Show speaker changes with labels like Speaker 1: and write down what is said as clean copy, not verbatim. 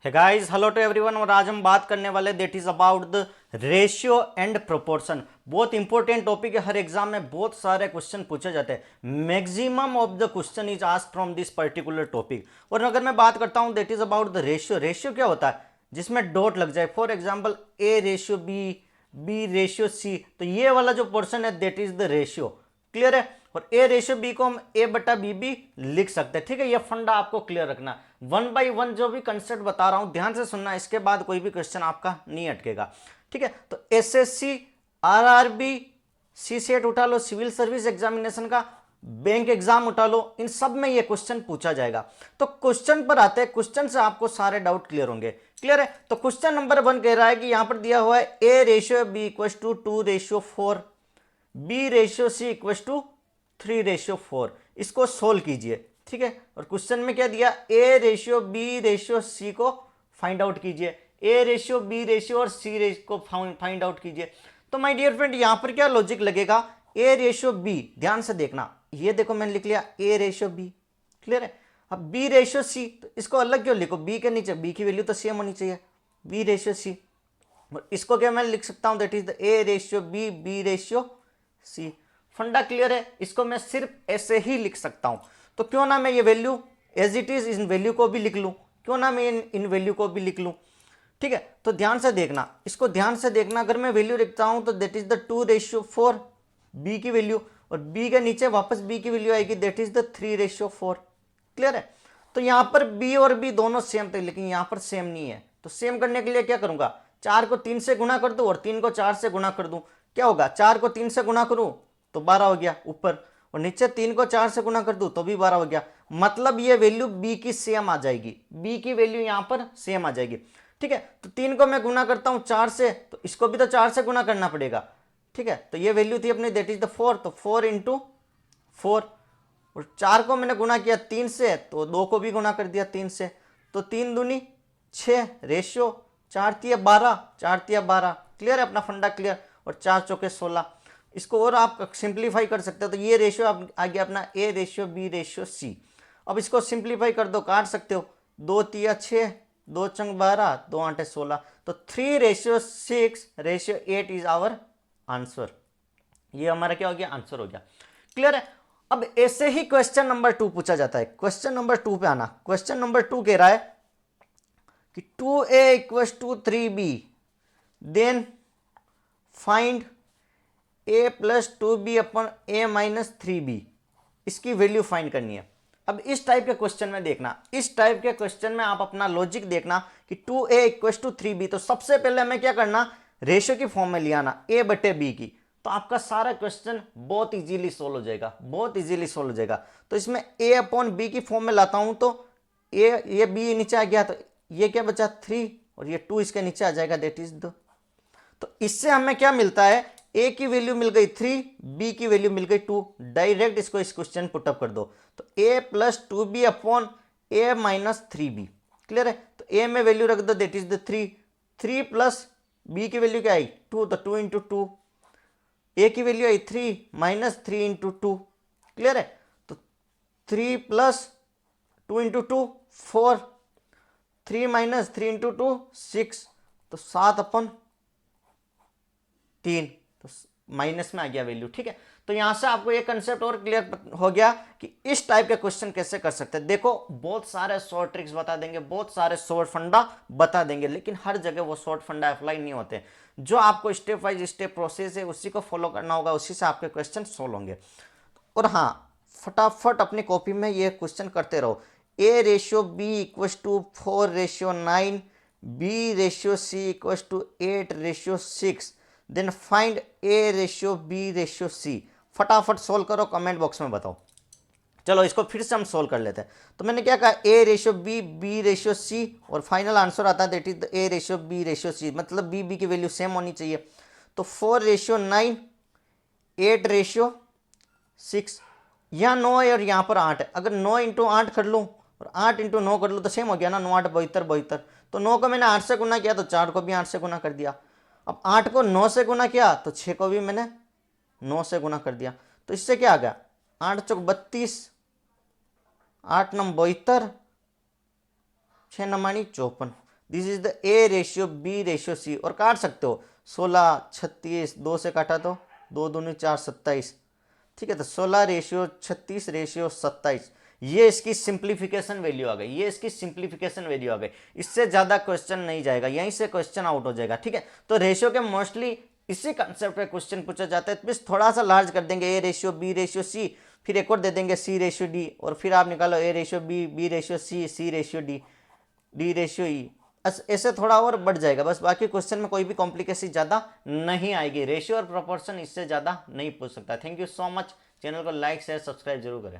Speaker 1: है guys, hello to everyone. और आज हम बात करने वाले that is about the ratio and proportion. बहुत इंपॉर्टेंट टॉपिक है। हर एग्जाम में बहुत सारे क्वेश्चन पूछे जाते हैं। Maximum of the question is asked from this particular topic. और अगर मैं बात करता हूं that is about the ratio. Ratio क्या होता है? जिसमें डॉट लग जाए। For example A ratio B ratio C, तो ये वाला जो पोर्शन है that is the ratio. Clear है? और ए रेशियो बी को हम ए बटा बी भी लिख सकते हैं। ठीक है, ये फंडा आपको क्लियर रखना। वन बाय वन जो भी कंसेप्ट बता रहा हूं ध्यान से सुनना, इसके बाद कोई भी क्वेश्चन आपका नहीं अटकेगा। ठीक है, तो एसएससी, आरआरबी, सी सेट उठा लो, सिविल सर्विस एग्जामिनेशन का बैंक एग्जाम उठा लो, इन सब में ये क्वेश्चन पूछा जाएगा। तो क्वेश्चन पर आते हैं, क्वेश्चन से आपको सारे डाउट क्लियर होंगे। क्लियर है? तो क्वेश्चन नंबर 1 कह रहा है कि यहां पर दिया हुआ है A ratio B equal to 2:4, B ratio C equal to 3:4। इसको सोल्व कीजिए। ठीक है, और क्वेश्चन में क्या दिया? A ratio B ratio C को फाइंड आउट कीजिए। ए रेशियो बी रेशियो और सी रेशियो को फाइंड आउट कीजिए। तो माय डियर फ्रेंड, यहां पर क्या लॉजिक लगेगा? ए रेशियो बी, ध्यान से देखना, ये देखो मैंने लिख लिया ए रेशियो बी। क्लियर है? अब बी रेशियो सी, तो इसको अलग क्यों लिखो? बी के नीचे बी की वैल्यू तो सेम होनी चाहिए, बी रेशियो सी। और इसको क्या मैं लिख सकता हूं? That is the A ratio B ratio C. फंडा क्लियर है? इसको मैं सिर्फ ऐसे ही लिख सकता हूं। तो क्यों ना मैं ये वैल्यू एज इट इज इन वैल्यू को भी लिख लूं, क्यों ना मैं इन वैल्यू को भी लिख लूं। ठीक है, तो ध्यान से देखना, इसको ध्यान से देखना। अगर मैं वैल्यू लिखता हूं तो दैट इज द 2:4 बी की वैल्यू, और बी के नीचे वापस बी की वैल्यू आएगी दैट इज द 3:4। क्लियर है? तो यहां पर बी और बी दोनों सेम थे, लेकिन यहां पर सेम नहीं है। तो सेम करने के लिए क्या करूंगा? 4 को 3 से गुणा कर दूं और 3 को 4 से गुणा कर दूं। क्या होगा? 4 को 3 से गुणा करूं तो 12 हो गया ऊपर, और नीचे 3 को 4 से गुणा कर दूं तो भी 12 हो गया। मतलब ये वैल्यू बी की सेम आ जाएगी, बी की वैल्यू यहां पर सेम आ जाएगी। ठीक है, तो 3 को मैं गुणा करता हूं 4 से, तो इसको भी तो 4 से गुणा करना पड़ेगा। ठीक है, तो ये वैल्यू थी अपनी दैट इज द 4, तो 4 इंटू 4। और 4 को मैंने गुणा किया 3 से, तो 2 को भी गुणा कर दिया 3 से, तो 3 दूनी 6 रेशियो 4 तिया 12, 4 तिया 12। क्लियर है? अपना फंडा क्लियर। और 4 चौके 16। इसको और आप सिंप्लीफाई कर सकते हो, तो ये रेशियो आ गया अपना A ratio B ratio C. अब इसको सिंप्लीफाई कर दो, काट सकते हो। 2 तिया 6, 2 चंग 12, 2 आठे 16, तो 3:6:8 इज आवर आंसर। ये हमारा क्या हो गया? आंसर हो गया। क्लियर है? अब ऐसे ही क्वेश्चन नंबर 2 पूछा जाता है। क्वेश्चन नंबर 2 पे आना। क्वेश्चन नंबर 2 कह रहा है कि 2a equals to 3b, then find a plus 2b अपन a माइनस 3b। इसकी वैल्यू फाइंड करनी है। अब इस टाइप के क्वेश्चन में देखना, इस टाइप के क्वेश्चन में आप अपना लॉजिक देखना कि 2a इक्वल्स टू 3b। तो सबसे पहले हमें क्या करना? रेशियो की फॉर्म में ले आना a बटे b की। तो आपका सारा क्वेश्चन बहुत इजीली सोल्व हो जाएगा, बहुत इजीली सोल्व हो जाएगा। तो इसमें a अपॉन b की फॉर्म में लाता हूं, तो ये b नीचे आ गया, तो ये क्या बचा? 3, और ये 2 इसके नीचे आ जाएगा दैट इज द। तो इससे हमें क्या मिलता है? a की वैल्यू मिल गई 3, b की वैल्यू मिल गई 2। डायरेक्ट इसको इस क्वेश्चन पुटअप कर दो, तो a plus 2b upon a minus 3b। Clear है? तो a में वैल्यू रख दो that is the 3, 3 plus b की वैल्यू क्या आई? 2, तो 2 इंटू 2। a की वैल्यू आई 3 माइनस 3 इंटू 2। क्लियर है? तो 3 प्लस 2 इंटू 2 4, 3 माइनस 3 इंटू 2 6, तो 7 अपन 3, तो माइनस में आ गया वैल्यू। ठीक है, तो यहां से आपको ये कंसेप्ट और क्लियर हो गया कि इस टाइप के क्वेश्चन कैसे कर सकते हैं। देखो, बहुत सारे शॉर्ट ट्रिक्स बता देंगे, बहुत सारे शॉर्ट फंडा बता देंगे, लेकिन हर जगह वो शॉर्ट फंडा अप्लाई नहीं होते। जो आपको स्टेप वाइज स्टेप प्रोसेस है उसी को फॉलो करना होगा, उसी से आपके क्वेश्चन सोल्व होंगे। और हाँ, फटाफट अपनी कॉपी में ये क्वेश्चन करते रहो। A ratio B equals to 4:9, B ratio C equals to 8:6, then find A ratio B ratio C. फटाफट सोल्व करो, कमेंट बॉक्स में बताओ। चलो इसको फिर से हम सोल्व कर लेते हैं। तो मैंने क्या कहा? A ratio B ratio C, और फाइनल आंसर आता है that is A ratio B ratio C. मतलब बी की वैल्यू सेम होनी चाहिए। तो 4:9, 8:6, यहाँ 9 है और यहाँ पर 8 है। अगर 9 इंटू 8 कर लूँ और 8 इंटू 9 कर लूँ तो सेम हो गया ना, 9 8 72 72। तो 9 को मैंने 8 से गुना किया तो 4 को भी 8 से गुना कर दिया। अब 8 को 9 से गुना किया तो 6 को भी मैंने 9 से गुना कर दिया। तो इससे क्या आ गया? 8 चौक 32, 8 नम 72, 6 नमानी 54। This is the A ratio B ratio C, और काट सकते हो 16 36, 2 से काटा तो 2 दूनी 4 27, ठीक है। तो 16 रेशियो 36 रेशियो 27, ये इसकी सिंप्लीफिकेशन वैल्यू आ गई, ये इसकी सिंप्लीफिकेशन वैल्यू आ गई। इससे ज़्यादा क्वेश्चन नहीं जाएगा, यहीं से क्वेश्चन आउट हो जाएगा, ठीक है। तो रेशियो के मोस्टली इसी कंसेप्ट पे क्वेश्चन पूछा जाता है। तो बस थोड़ा सा लार्ज कर देंगे, A ratio B ratio C, फिर एक और दे देंगे सी रेशियो डी, और फिर आप निकालो A ratio B, B ratio C, C ratio D, D ratio E. ऐसे थोड़ा और बढ़ जाएगा बस, बाकी क्वेश्चन में कोई भी कॉम्प्लिकेशन ज़्यादा नहीं आएगी। रेशियो और प्रोपोर्शन इससे ज़्यादा नहीं पूछ सकता। Thank you so much. Channel को लाइक शेयर सब्सक्राइब जरूर करें।